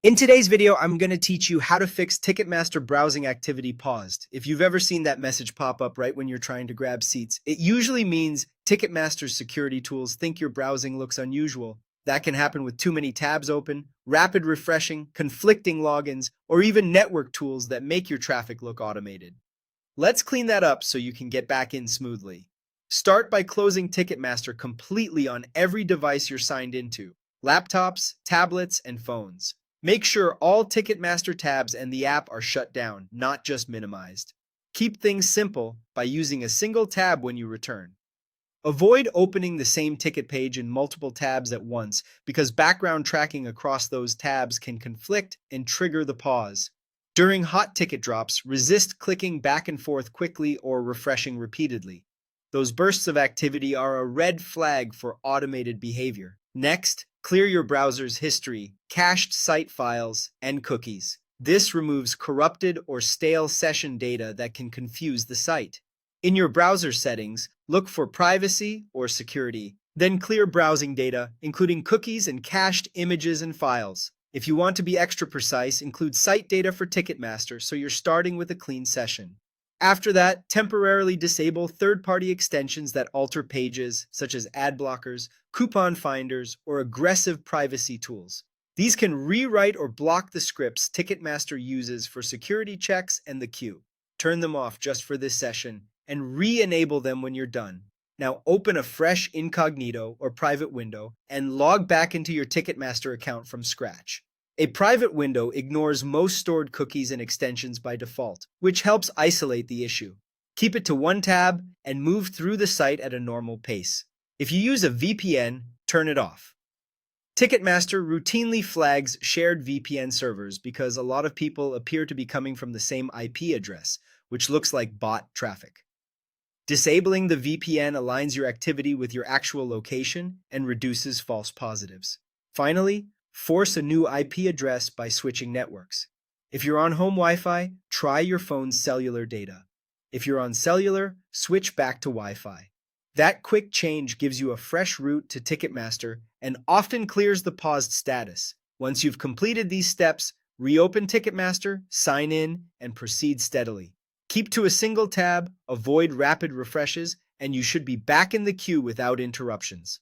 In today's video, I'm going to teach you how to fix Ticketmaster browsing activity paused. If you've ever seen that message pop up right when you're trying to grab seats, it usually means Ticketmaster's security tools think your browsing looks unusual. That can happen with too many tabs open, rapid refreshing, conflicting logins, or even network tools that make your traffic look automated. Let's clean that up so you can get back in smoothly. Start by closing Ticketmaster completely on every device you're signed into: laptops, tablets, and phones. Make sure all Ticketmaster tabs and the app are shut down, not just minimized. Keep things simple by using a single tab when you return. Avoid opening the same ticket page in multiple tabs at once because background tracking across those tabs can conflict and trigger the pause. During hot ticket drops, resist clicking back and forth quickly or refreshing repeatedly. Those bursts of activity are a red flag for automated behavior. Next, clear your browser's history, cached site files, and cookies. This removes corrupted or stale session data that can confuse the site. In your browser settings, look for privacy or security, then clear browsing data, including cookies and cached images and files. If you want to be extra precise, include site data for Ticketmaster so you're starting with a clean session. After that, temporarily disable third-party extensions that alter pages, such as ad blockers, coupon finders, or aggressive privacy tools. These can rewrite or block the scripts Ticketmaster uses for security checks and the queue. Turn them off just for this session and re-enable them when you're done. Now open a fresh incognito or private window and log back into your Ticketmaster account from scratch. A private window ignores most stored cookies and extensions by default, which helps isolate the issue. Keep it to one tab and move through the site at a normal pace. If you use a VPN, turn it off. Ticketmaster routinely flags shared VPN servers because a lot of people appear to be coming from the same IP address, which looks like bot traffic. Disabling the VPN aligns your activity with your actual location and reduces false positives. Finally, force a new IP address by switching networks. If you're on home Wi-Fi, try your phone's cellular data. If you're on cellular, switch back to Wi-Fi. That quick change gives you a fresh route to Ticketmaster and often clears the paused status. Once you've completed these steps, reopen Ticketmaster, sign in, and proceed steadily. Keep to a single tab, avoid rapid refreshes, and you should be back in the queue without interruptions.